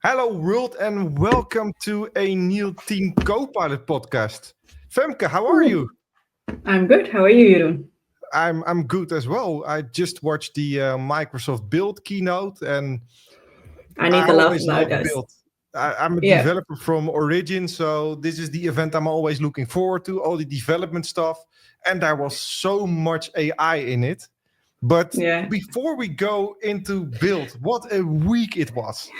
Hello, world, and welcome to a new Team Copilot podcast. Femke, how are you? I'm good. How are you, Jeroen? I'm good as well. I just watched the Microsoft Build keynote, and I need I to laugh always about love this. Build. I'm a Yeah, developer from Origin, so this is the event I'm always looking forward to, all the development stuff. And there was so much AI in it. But yeah. before we go into Build, what a week it was.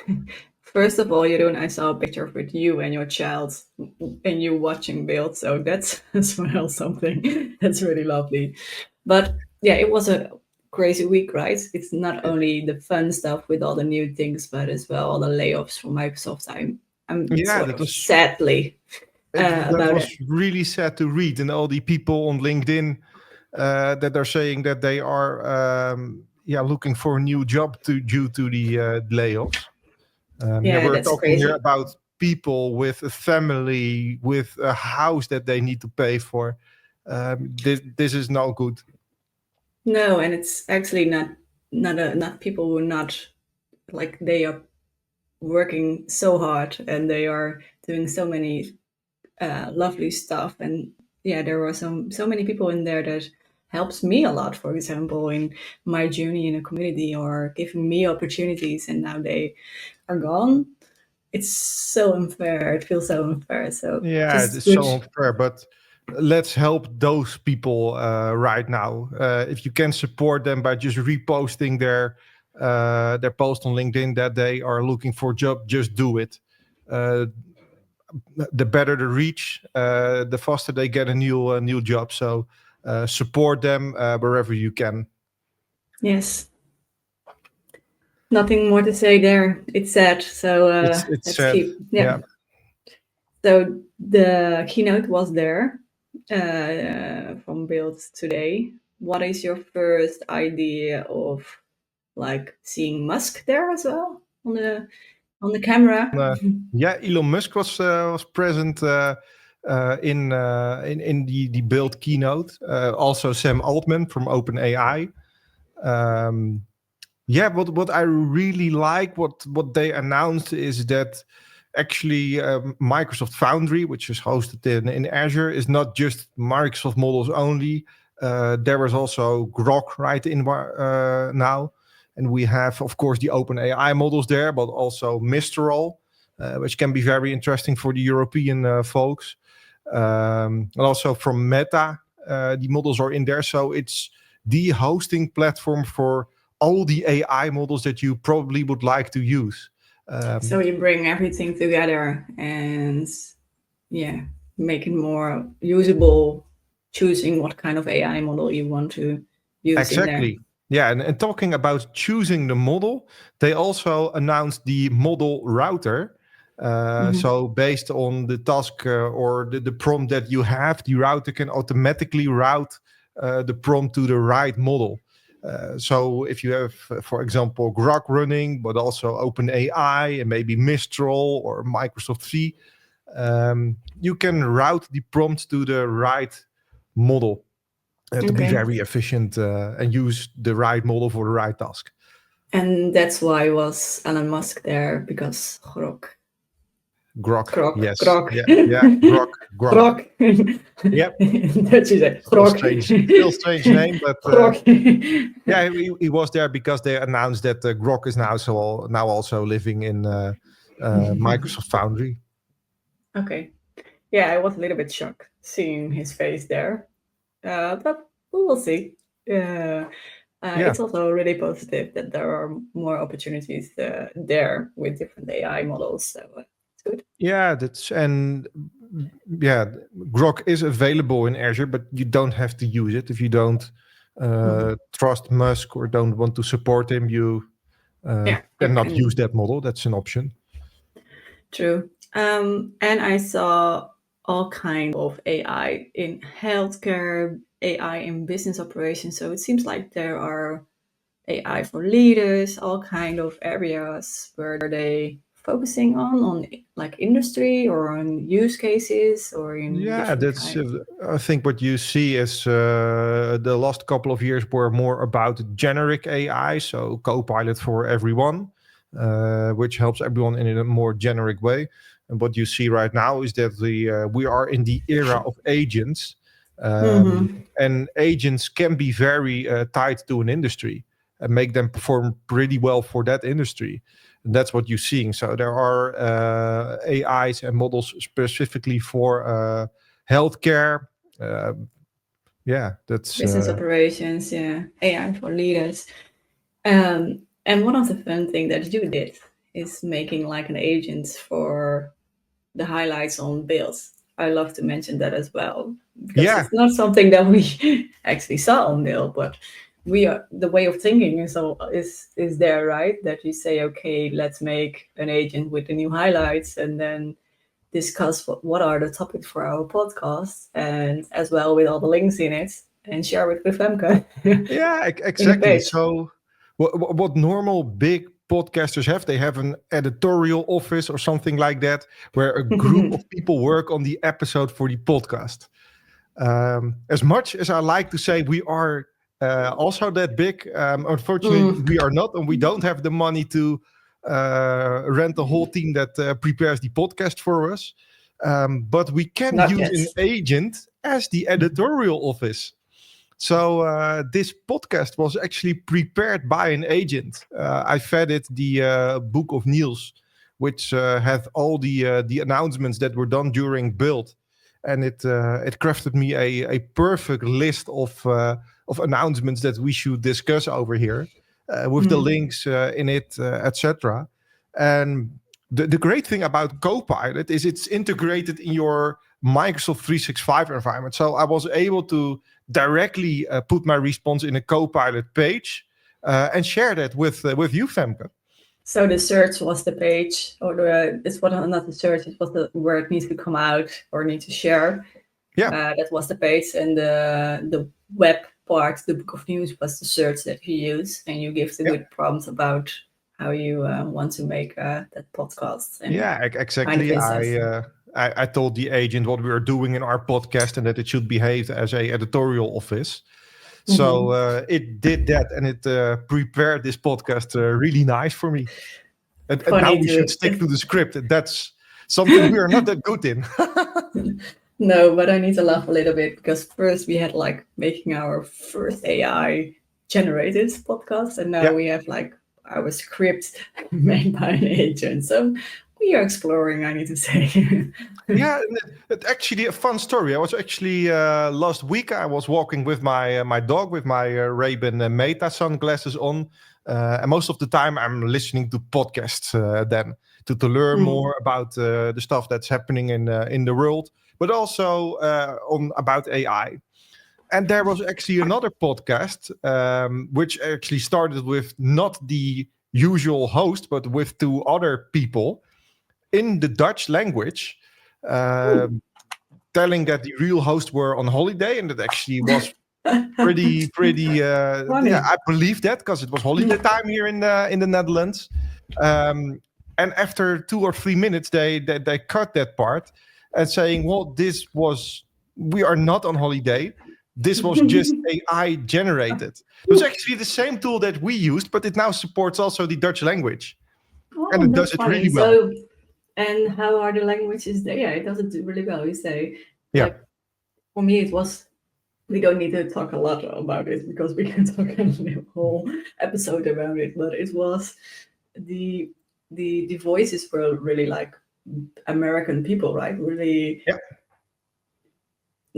First of all, Jeroen, I saw a picture with you and your child and you watching Build, so that's as well something that's really lovely. But yeah, it was a crazy week, right? It's not only the fun stuff with all the new things, but as well all the layoffs from Microsoft. I'm Yeah, sort that of was sadly that about was it. really sad to read, and all the people on LinkedIn that are saying that they are looking for a new job due to the layoffs. Yeah, We're that's talking here crazy. about people with a family, with a house that they need to pay for. This is no good. No, and it's actually not people who are not like they are working so hard and they are doing so many lovely stuff. And yeah, there were so many people in there that helps me a lot, for example, in my journey in a community or giving me opportunities, and now they are gone. It's so unfair. It feels so unfair. So Yeah, just it's good. so unfair, but let's help those people right now. If you can support them by just reposting their post on LinkedIn that they are looking for a job, just do it. Uh, the better the reach, the faster they get a new job. So support them wherever you can. Yes, nothing more to say there. It's sad. So It's let's sad. keep. Yeah. Yeah. So the keynote was there from Build today. What is your first idea of like seeing Musk there as well on the camera? Uh, yeah, Elon Musk was present in the Build keynote. Also, Sam Altman from OpenAI. Um, yeah, what I really like what they announced is that actually Microsoft Foundry, which is hosted in Azure, is not just Microsoft models only. There is also Grok right in now, and we have of course the OpenAI models there, but also Mistral, which can be very interesting for the European folks. And also from Meta, the models are in there, so it's the hosting platform for all the AI models that you probably would like to use. So Um, you bring everything together and yeah, make it more usable, choosing what kind of AI model you want to use in there. exactly. Yeah, and talking about choosing the model, they also announced the model router. Mhm. So based on the task or the prompt that you have, the router can automatically route the prompt to the right model. So if you have, for example, Grok running, but also OpenAI and maybe Mistral or Microsoft V, you can route the prompt to the right model to be Okay. very efficient and use the right model for the right task. And that's why was Elon Musk there, because Grok, yes, Grok. yeah, yeah, Grok, Grok. Grok. Yep, That's you say. Grok. still strange name, but Grok. yeah, he was there because they announced that Grok is now also living in Microsoft Foundry. Okay. Yeah, I was a little bit shocked seeing his face there. But we will see. Uh, Yeah, it's also really positive that there are more opportunities there with different AI models. So it's good. yeah, that's and yeah, Grok is available in Azure, but you don't have to use it if you don't Mhm. trust Musk or don't want to support him. You Yeah, you cannot use can. that model. That's an option. True. And I saw all kind of AI in healthcare, AI in business operations. So it seems like there are AI for leaders, all kind of areas where they focusing on like industry or on use cases or in Yeah, different that's. kind of. I think what you see is the last couple of years were more about generic AI, so Copilot for everyone. which helps everyone in a more generic way. And what you see right now is that we are in the era of agents, and agents can be very tied to an industry and make them perform pretty well for that industry. And that's what you're seeing. So there are AIs and models specifically for healthcare. That's Business operations, AI for leaders. And one of the fun things that you did is making like an agent for the highlights on bills. I love to mention that as well, because it's not something that we actually saw on Bill, but the way of thinking is there, right? That you say, okay, let's make an agent with the new highlights, and then discuss what are the topics for our podcast, and as well with all the links in it, and share it with Femke. Exactly. So what normal big podcasters have, they have an editorial office or something like that, where a group of people work on the episode for the podcast. As much as I like to say we are also that big, unfortunately we are not, and we don't have the money to rent a whole team that prepares the podcast for us. But we can use an agent as the editorial office. So this podcast was actually prepared by an agent. I fed it the Book of Niels, which had all the announcements that were done during build, and it crafted me a perfect list of announcements that we should discuss over here, with the links in it, etc. And the great thing about Copilot is it's integrated in your Microsoft 365 environment. So I was able to directly put my response in a Copilot page and share that with you, Femke. So the search was the page, or it's what not the search, it was where it needs to come out or need to share. That was the page, and the web part, the Book of News, was the search that you use, and you give the good prompts about how you want to make that podcast. And exactly. I told the agent what we were doing in our podcast and that it should behave as a editorial office. So it did that, and it prepared this podcast really nice for me. And now we should stick to the script. That's something we are not that good in. No, but I need to laugh a little bit, because first we had like making our first AI generated podcast, and now we have like our script made by an agent. So we are exploring, I need to say. It's actually a fun story. I was actually last week I was walking with my dog with my Ray-Ban Meta sunglasses on, and most of the time I'm listening to podcasts then to learn more about the stuff that's happening in the world, but also about AI. And there was actually another podcast which actually started with not the usual host, but with two other people in the Dutch language, telling that the real hosts were on holiday, and that actually was pretty. I believe that, because it was holiday time here in the Netherlands. And after 2 or 3 minutes, they cut that part and saying, "Well, we are not on holiday. This was just AI generated." It was actually the same tool that we used, but it now supports also the Dutch language, and it does it really well. So, and how are the languages there? Yeah, it does it really well, you say. Like, for me, it was, we don't need to talk a lot about it, because we can talk a whole episode about it, but it was the voices were really like American people, right? Really.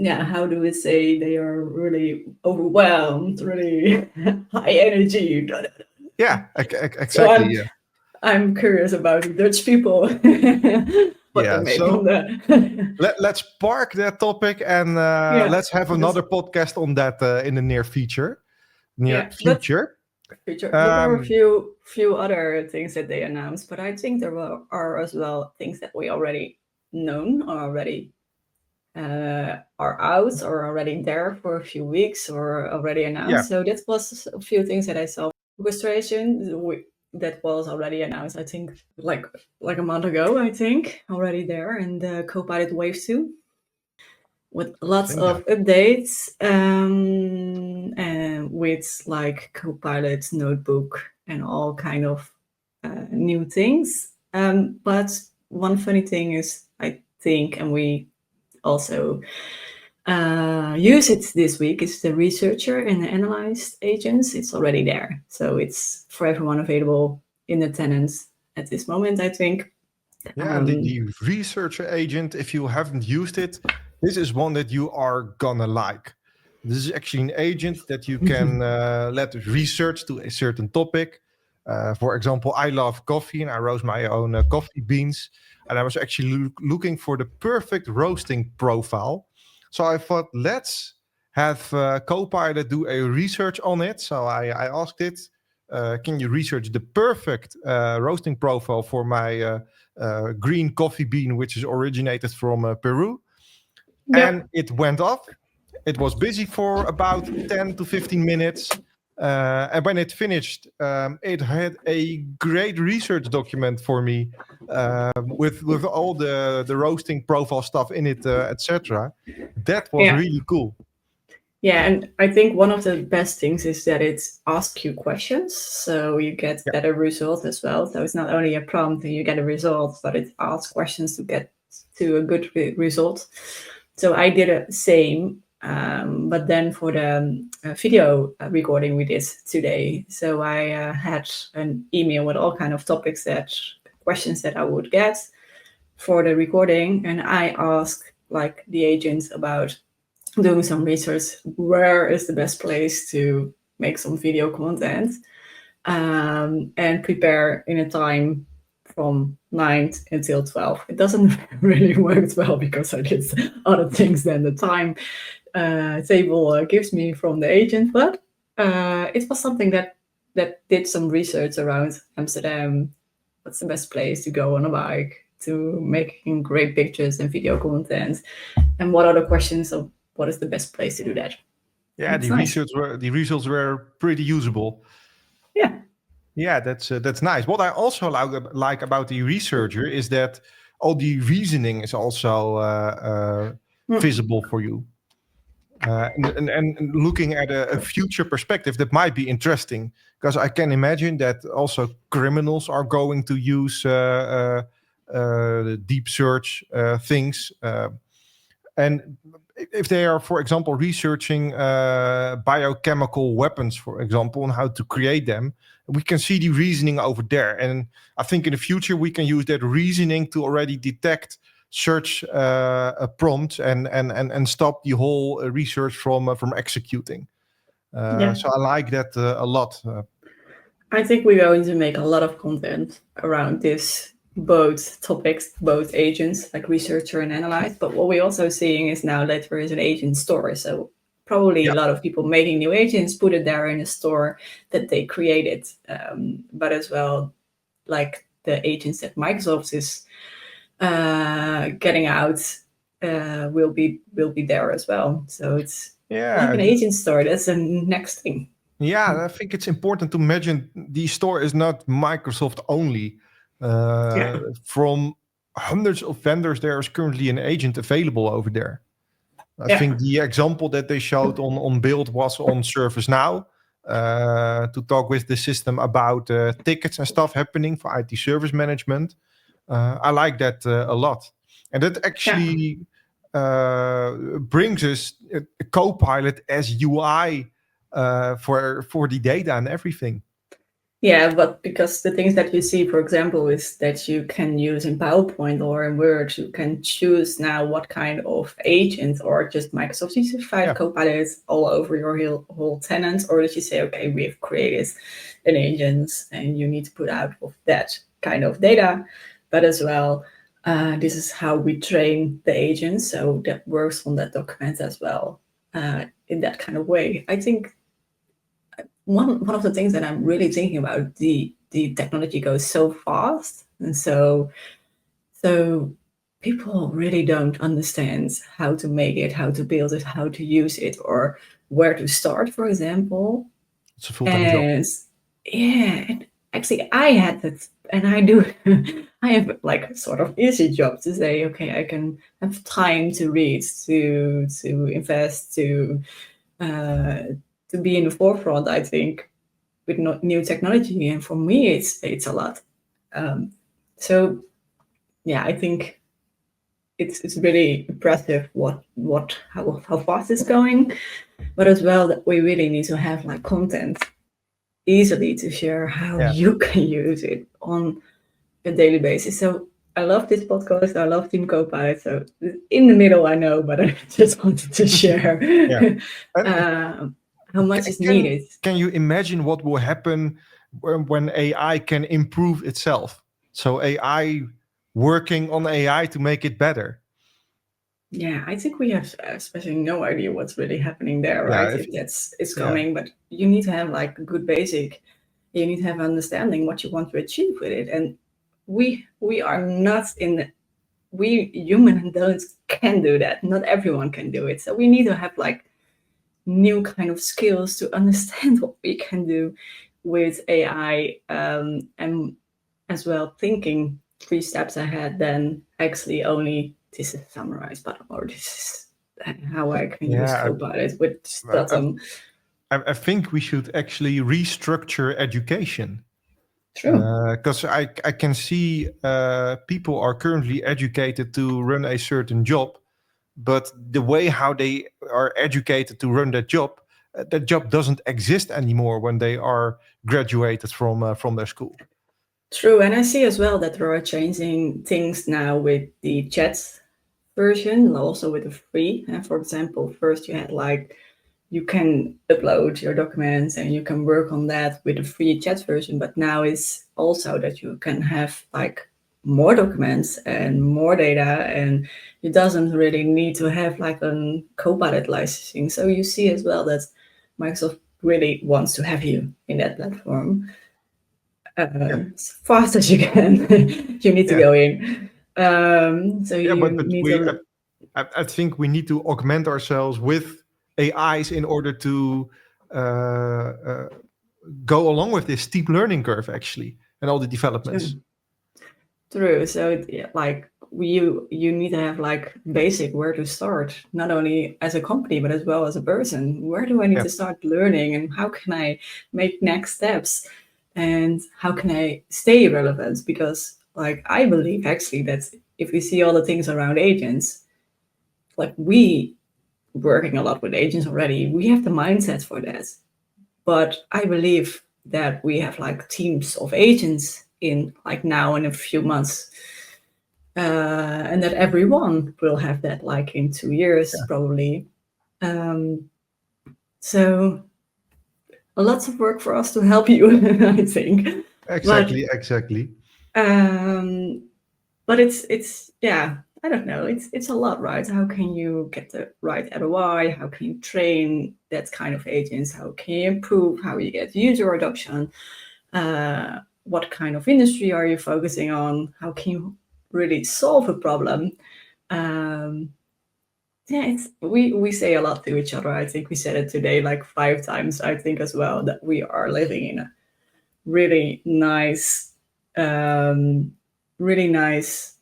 How do we say, they are really overwhelmed, really high energy. Exactly. So I'm curious about the Dutch people. What they make on that. Let's park that topic and let's have another podcast on that in the near future. But there were a few other things that they announced, but I think there are as well things that we already known or already are out or already there for a few weeks or already announced. So that was a few things that I saw. Orchestration that was already announced, I think, like a month ago, I think, already there, and Copilot Wave 2 with lots of updates, and with like Copilot notebook and all kind of new things. But one funny thing is, I think, and we also use it this week, is the researcher and the analyzed agents. It's already there. So it's for everyone available in the tenants at this moment, I think. Yeah, the researcher agent, if you haven't used it, this is one that you are gonna like. This is actually an agent that you can let research to a certain topic. For example, I love coffee and I roast my own coffee beans. And I was actually looking for the perfect roasting profile. So I thought, let's have Copilot do a research on it. So I asked it, can you research the perfect roasting profile for my green coffee bean, which is originated from Peru? Yep. And it went off. It was busy for about 10 to 15 minutes. And when it finished, it had a great research document for me with all the roasting profile stuff in it, etc. That was really cool. Yeah, and I think one of the best things is that it asks you questions, so you get better results as well. So it's not only a prompt and you get a result, but it asks questions to get to a good result. So I did the same, but then for the video recording we did today. So I had an email with all kind of topics, questions that I would get for the recording, and I asked like the agents about doing some research. Where is the best place to make some video content, and prepare in a time from 9 until 12. It doesn't really work well because I did other things than the time table gives me from the agent, but it was something that did some research around Amsterdam. What's the best place to go on a bike, to making great pictures and video content, and what are the questions of what is the best place to do that. Yeah, the results were pretty usable. Yeah, that's nice. What I also like about the researcher is that all the reasoning is also visible for you. And looking at a future perspective, that might be interesting, because I can imagine that also criminals are going to use deep search things. And if they are, for example, researching biochemical weapons, for example, and how to create them, we can see the reasoning over there. And I think in the future, we can use that reasoning to already detect search prompts and stop the whole research from executing. So I like that a lot. I think we're going to make a lot of content around this, both topics, both agents, like researcher and analyze. But what we're also seeing is now that there is an agent store. So probably a lot of people making new agents put it there in a store that they created. But as well, like the agents that Microsoft is getting out will be there as well. So it's like an agent store. That's the next thing. Yeah, I think it's important to mention the store is not Microsoft only. From hundreds of vendors, there is currently an agent available over there. I think the example that they showed on Build was on ServiceNow to talk with the system about tickets and stuff happening for IT service management. I like that a lot. And that actually brings us a Copilot as UI for the data and everything. Yeah, but because the things that you see, for example, is that you can use in PowerPoint or in Word, you can choose now what kind of agent, or just Microsoft 365 Copilot all over your whole tenant, or that you say, okay, we've created an agent and you need to put out of that kind of data. But as well, this is how we train the agent, so that works on that document as well in that kind of way. I think one of the things that I'm really thinking about, the technology goes so fast, and so people really don't understand how to make it, how to build it, how to use it, or where to start, for example. It's a full-time job. Yeah, and actually I had that, and I do. I have like sort of easy job to say, okay, I can have time to read, to invest, to be in the forefront, I think, with new technology. And for me, it's a lot. So yeah, I think it's really impressive how fast it's going, but as well that we really need to have like content easily to share how Yeah. you can use it on a daily basis. So I love this podcast. I love Team Copilot. So in the middle, I know, but I just wanted to share Yeah. And how much is can needed. can you imagine what will happen when AI can improve itself? So AI working on AI to make it better. Yeah, I think we have especially no idea what's really happening there, Yeah. right? If that's it's Yeah. coming, but you need to have like a good basic. You need to have understanding what you want to achieve with it, and we are not in. We human adults can do that. Not everyone can do it, so we need to have like new kind of skills to understand what we can do with AI, and as well thinking 3 steps ahead than actually only this is summarized button or this is how I can use Yeah. Copilot with this I, I, button. I think we should actually restructure education. True. Because I can see people are currently educated to run a certain job, but the way how they are educated to run that job doesn't exist anymore when they are graduated from their school. True, and I see as well that there are changing things now with the chat version, also with the free. And for example, first you had like you can upload your documents and you can work on that with the free chat version, but now it's also that you can have like more documents and more data, and it doesn't really need to have like a Copilot licensing. So you see as well that Microsoft really wants to have you in that platform Yeah, as fast as you can. You need to yeah, go in. So yeah. you But need we to. I think we need to augment ourselves with AIs in order to uh, uh, go along with this steep learning curve actually and all the developments. True. So like you need to have like basic where to start, not only as a company but as well as a person. Where do I need Yeah, to start learning, and how can I make next steps, and how can I stay relevant? Because like I believe actually that if we see all the things around agents, like we working a lot with agents already, we have the mindset for that. But I believe that we have like teams of agents in like now in a few months, and that everyone will have that like in 2 years yeah, probably. Um, so lots of work for us to help you, I think. But exactly, exactly. um, but it's yeah, I don't know. It's a lot, right? How can you get the right ROI? How can you train that kind of agents? How can you improve? How you get user adoption? What kind of industry are you focusing on? How can you really solve a problem? Um, yeah, we say a lot to each other. I think we said it today like 5 times. I think as well that we are living in a really nice, um, really nice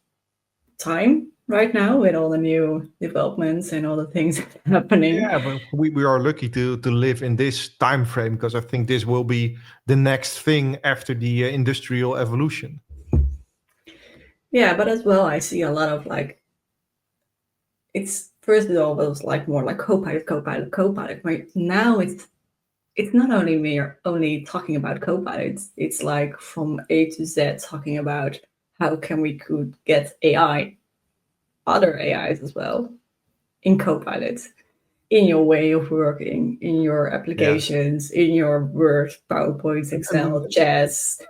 time right now with all the new developments and all the things happening. Yeah, but we are lucky to live in this time frame because I think this will be the next thing after the industrial evolution. Yeah, but as well, I see a lot of like it's first of all was like more like Copilot, Copilot, Copilot. Right now, it's not only mere only talking about Copilot. It's like from A to Z talking about how can we could get AI, other AIs as well in Copilot, in your way of working, in your Yeah, applications, in your Word, PowerPoint, and Excel, chats.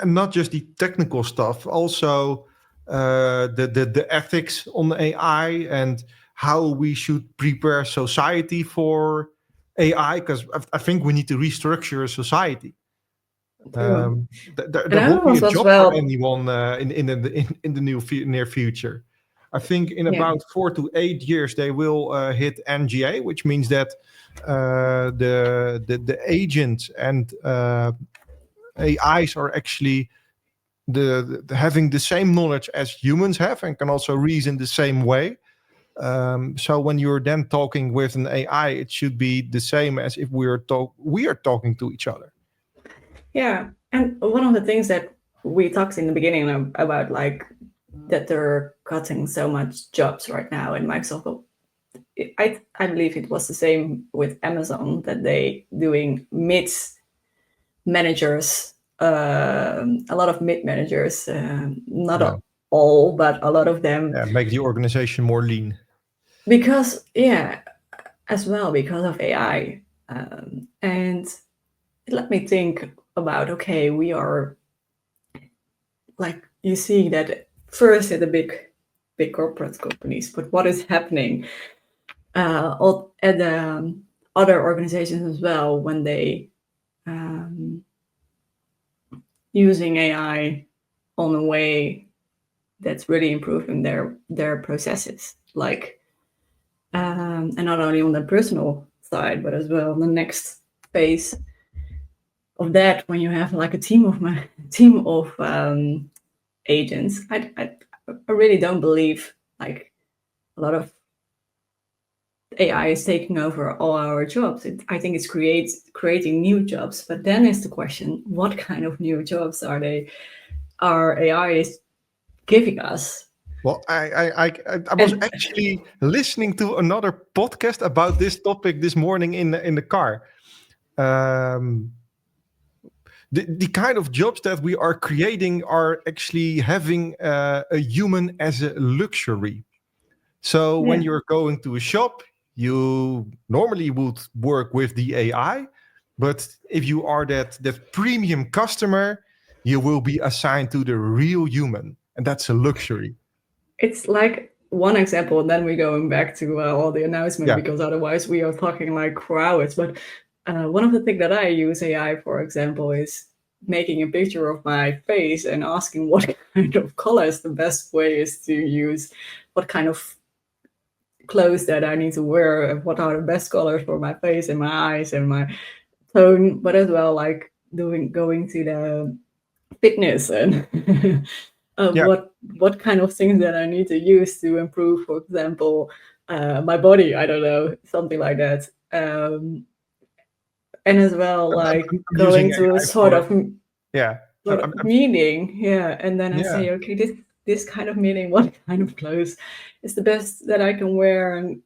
not just the technical stuff, also the ethics on AI and how we should prepare society for AI. Because I think we need to restructure society. True. And There I won't be a was as job for well, anyone in the near future. I think in yeah, about 4 to 8 years they will hit NGA, which means that the agents and AIs are actually having the same knowledge as humans have and can also reason the same way. So when you're then talking with an AI, it should be the same as if we are talking to each other. yeah. And one of the things that we talked in the beginning about like that they're cutting so much jobs right now in Microsoft. I believe it was the same with Amazon, that they doing mid managers, a lot of mid managers, not Yeah. all, but a lot of them, Make the organization more lean. because as well because of AI, and it let me think about, okay, we are like, you see that first at the big corporate companies, but what is happening at the other organizations as well, when they using AI on a way that's really improving their processes, like and not only on the personal side, but as well on the next phase of that, when you have like a team of agents. I really don't believe like a lot of AI is taking over all our jobs. I think it's creating new jobs, but then is the question: what kind of new jobs are AI is giving us? Well, I was actually listening to another podcast about this topic this morning in the car. The kind of jobs that we are creating are actually having a human as a luxury. So when you're going to a shop, you normally would work with the AI, but if you are that premium customer, you will be assigned to the real human, and that's a luxury. It's like one example, and then we're going back to all the announcement, because otherwise we are talking like for hours. But one of the things that I use AI, for example, is making a picture of my face and asking what kind of colors the best way is to use, what kind of clothes that I need to wear, and what are the best colors for my face and my eyes and my tone, but as well like going to the fitness and what kind of things that I need to use to improve, for example, my body. I don't know, something like that. And as well, like I'm going using to a AI sort of meeting, and then I say, okay, this kind of meeting, what kind of clothes is the best that I can wear? And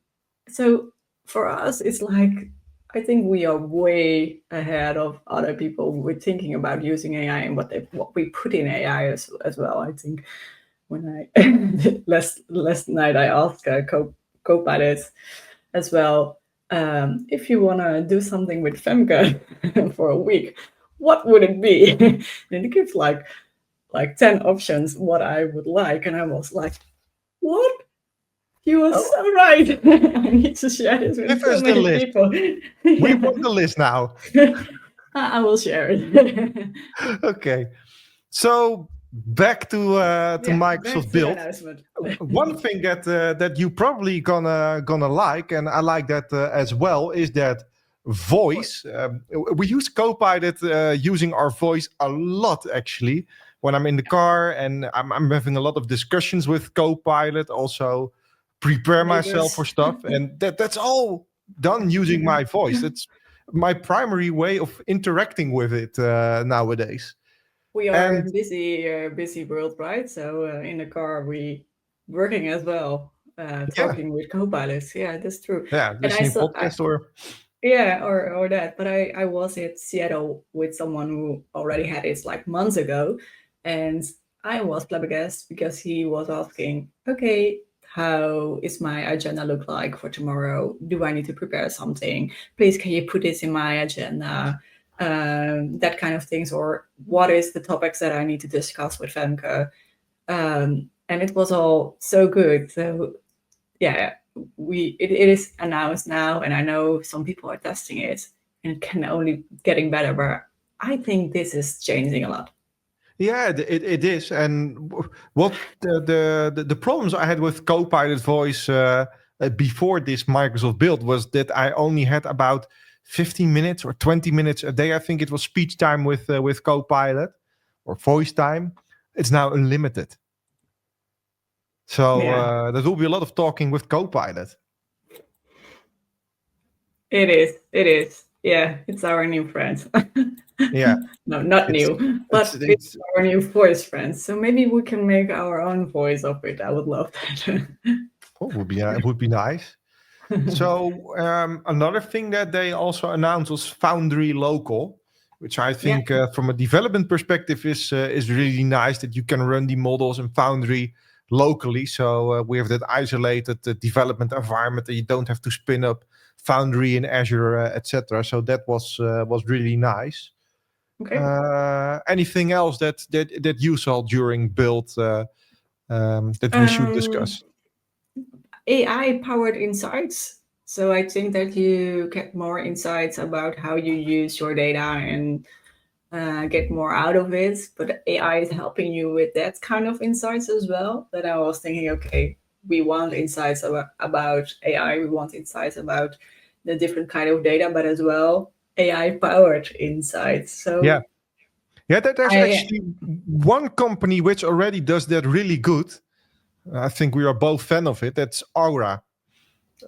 so for us, it's like, I think we are way ahead of other people with thinking about using AI and what we put in AI as well. I think when I last night I asked Copilot as well, if you want to do something with Femke for a week, what would it be? And it gives like 10 options what I would like, and I was like, what? You were so right. I need to share this with so many people. We want the list now. I will share it. Okay. So back to Microsoft Build. One thing that you probably gonna like, and I like that as well, is that voice. We use Copilot using our voice a lot, actually. When I'm in the car and I'm having a lot of discussions with Copilot, also prepare myself for stuff, and that's all done using my voice. It's my primary way of interacting with it nowadays. We are in busy world, right? So in the car, we working as well, talking with Copilots. Yeah, that's true. Yeah, listening podcast or that. But I was at Seattle with someone who already had it like months ago, and I was flabbergasted because he was asking, okay, how is my agenda look like for tomorrow? Do I need to prepare something? Please, can you put this in my agenda? That kind of things, or what is the topics that I need to discuss with Femke? And it was all so good. So yeah, it is announced now, and I know some people are testing it, and it can only getting better. But I think this is changing a lot. Yeah, it is. And what the problems I had with Copilot voice before this Microsoft build was that I only had about 15 minutes or 20 minutes a day. I think it was speech time with Copilot or voice time. It's now unlimited. So there will be a lot of talking with Copilot. It is. Yeah, it's our new friend. Yeah, No, not it's new, it's but it's it's our new voice friends. So maybe we can make our own voice of it. I would love that. would be nice. So another thing that they also announced was Foundry Local, which I Yeah. think from a development perspective is really nice that you can run the models in Foundry locally. So we have that isolated development environment that you don't have to spin up Foundry in Azure, etc. So that was really nice. Okay. Anything else that you saw during build that we should Um, discuss? AI powered insights. So I think that you get more insights about how you use your data and get more out of it. But AI is helping you with that kind of insights as well. That I was thinking, okay, we want insights about AI. We want insights about the different kind of data, but as well AI powered insights. Yeah. So Yeah, there's I actually one company which already does that really good. I think we are both fan of it. That's Aura.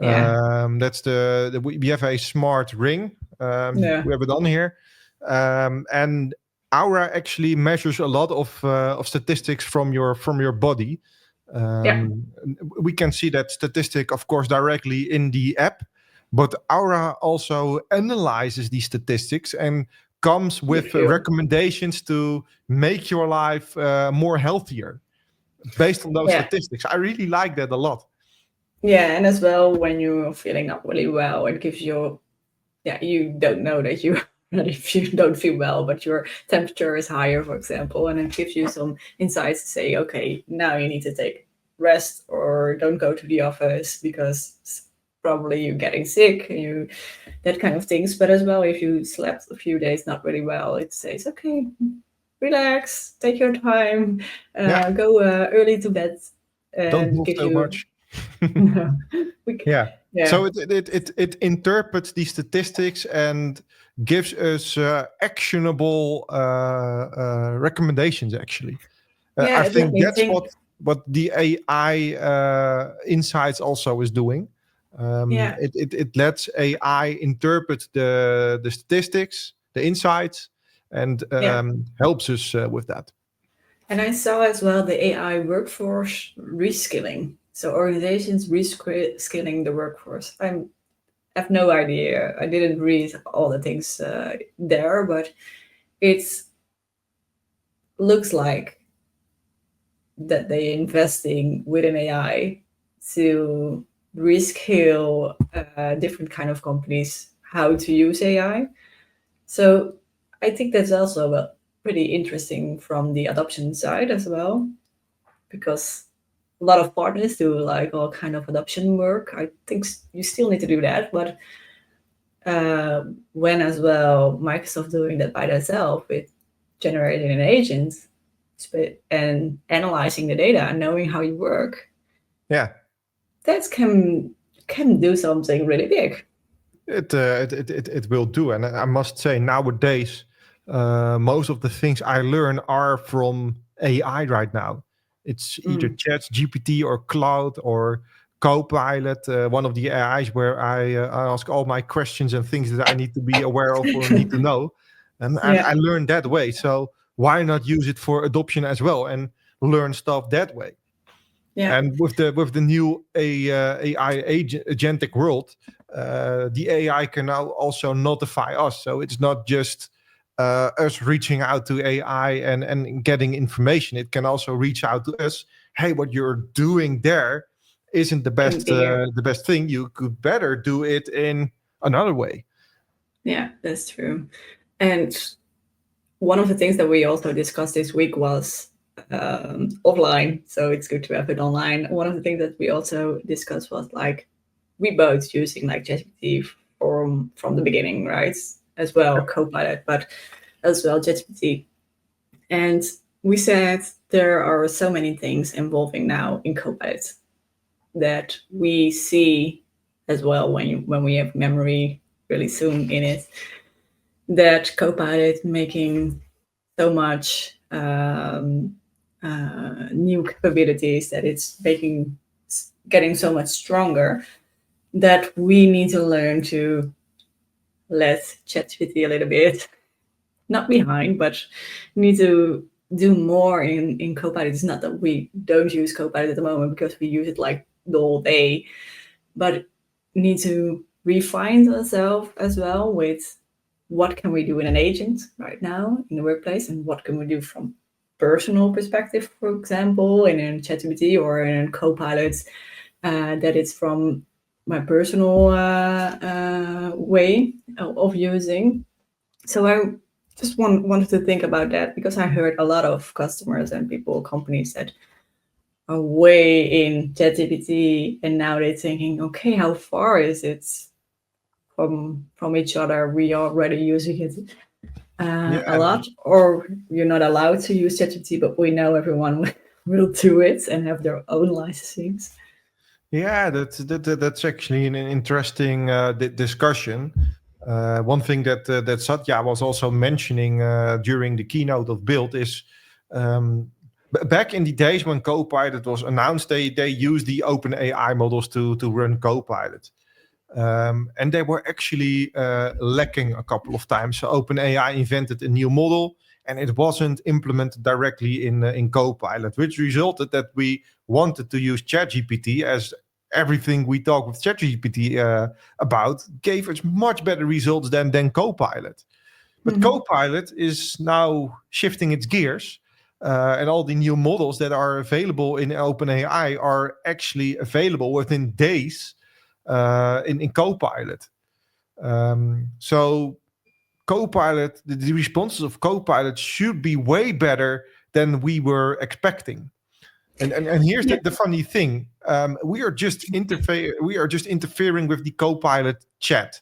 yeah That's we have a smart ring. yeah We have it on here, and Aura actually measures a lot of statistics from your body. yeah Um, we can see that statistic, of course, directly in the app, but Aura also analyzes these statistics and comes you with feel recommendations to make your life more healthier based on those yeah. statistics. I really like that a lot. Yeah, and as well, when you're feeling not really well, it gives you, yeah, you don't know that you that if you don't feel well, but your temperature is higher, for example, and it gives you some insights to say, okay, now you need to take rest or don't go to the office because probably you're getting sick, you that kind of things. But as well, if you slept a few days not really well, it says, okay, relax, take your time, Yeah, go early to bed, don't and move give so you much. we, Yeah. yeah, So it interprets the statistics and gives us actionable recommendations. Actually, yeah, I it let think me that's think. what the AI insights also is doing. Yeah, It lets AI interpret the statistics, the insights, and yeah. helps us with that. And I saw as well the AI workforce reskilling. So organizations reskilling the workforce. I have no idea. I didn't read all the things there, but it's looks like that they're investing within AI to reskill different kind of companies how to use AI. So I think that's also pretty interesting from the adoption side as well, because a lot of partners do like all kind of adoption work. I think you still need to do that, but uh, when as well Microsoft doing that by themselves with generating an agent and analyzing the data and knowing how you work, Yeah. that can do something really big. It will do, and I must say nowadays, most of the things I learn are from AI right now. It's either Mm. Chat GPT or Cloud or Copilot, one of the AIs where I ask all my questions and things that I need to be aware of or need to know, and Yeah, I learn that way. So why not use it for adoption as well and learn stuff that way? yeah. And with the new AI agentic world, the AI can now also notify us. So it's not just us reaching out to AI and getting information. It can also reach out to us. Hey, what you're doing there isn't Can be here. the best thing. You could better do it in another way. Yeah, that's true. And one of the things that we also discussed this week was offline. So it's good to have it online. One of the things that we also discussed was like we both using like ChatGPT from the beginning, right? As well, Copilot, but as well ChatGPT. And we said there are so many things involving now in Copilot that we see as well when we have memory really soon in it, that Copilot making so much new capabilities, that it's getting so much stronger, that we need to learn to let ChatGPT a little bit not behind, but need to do more in Copilot. It's not that we don't use Copilot at the moment because we use it like the whole day, but need to refine ourselves as well with what can we do in an agent right now in the workplace, and what can we do from personal perspective, for example, in a ChatGPT or in a Copilot, that it's from my personal way of using. So I just wanted to think about that, because I heard a lot of customers and people, companies that are way in ChatGPT, and now they're thinking, okay, how far is it from each other? We are already using it a lot, or you're not allowed to use ChatGPT, but we know everyone will do it and have their own licensings. Yeah, that's actually an interesting discussion. One thing that Satya was also mentioning during the keynote of Build is back in the days when Copilot was announced, they used the open AI models to run Copilot. And they were actually lacking a couple of times. So OpenAI invented a new model, and it wasn't implemented directly in Copilot, which resulted that we wanted to use ChatGPT, as everything we talk with ChatGPT about gave us much better results than Copilot. But Copilot is now shifting its gears, and all the new models that are available in OpenAI are actually available within days in Copilot. So Copilot, the responses of Copilot should be way better than we were expecting. And here's the funny thing: we are just interfering with the Copilot chat.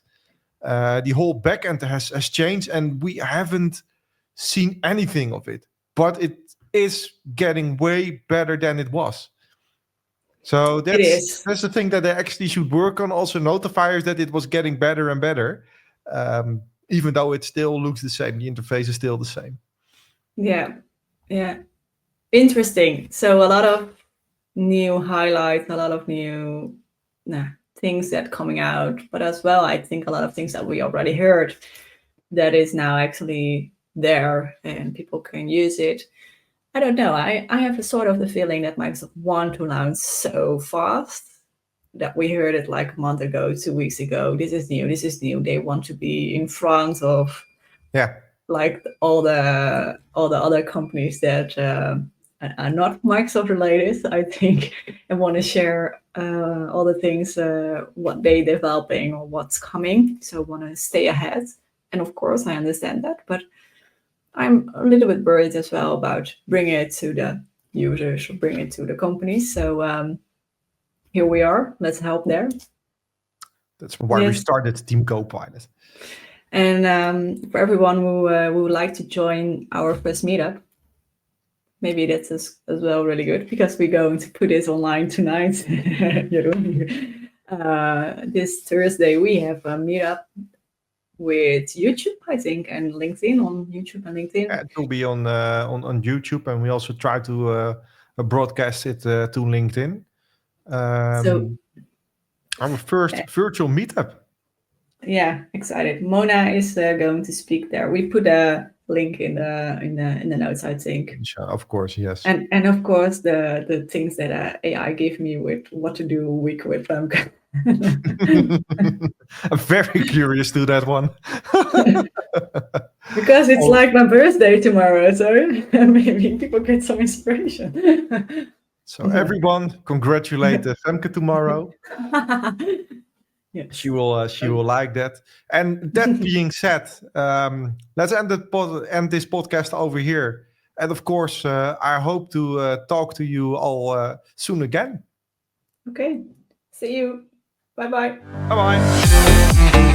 The whole backend has changed, and we haven't seen anything of it. But it is getting way better than it was. So that's the thing that they actually should work on. Also, notifiers that it was getting better and better, even though it still looks the same. The interface is still the same. Yeah. Interesting. So a lot of new highlights, a lot of new things that coming out, but as well, I think a lot of things that we already heard that is now actually there and people can use it. I don't know. I have a sort of the feeling that Microsoft want to launch so fast that we heard it like a month ago, 2 weeks ago. This is new. They want to be in front of like all the other companies that are not Microsoft related, I think, and want to share all the things what they developing or what's coming. So want to stay ahead. And of course, I understand that, but I'm a little bit worried as well about bringing it to the users or bringing it to the companies. So here we are. Let's help there. That's why we started Team Copilot. And for everyone who would like to join our first meetup, maybe that's as well really good, because we're going to put this online tonight. This Thursday we have a meetup with YouTube, I think, and LinkedIn, on YouTube and LinkedIn. Yeah, it will be on YouTube, and we also try to broadcast it to LinkedIn. So our first virtual meetup. Yeah, excited. Mona is going to speak there. We put a link in the notes, I think. Of course, yes. And of course the things that AI gave me with what to do a week with Femke. I'm very curious to that one. Because it's like my birthday tomorrow, so maybe people get some inspiration. So everyone, congratulate Femke tomorrow. Yes. She will like that. And that being said, let's end this podcast over here. And of course, I hope to talk to you all soon again. Okay. See you. Bye-bye. Bye-bye.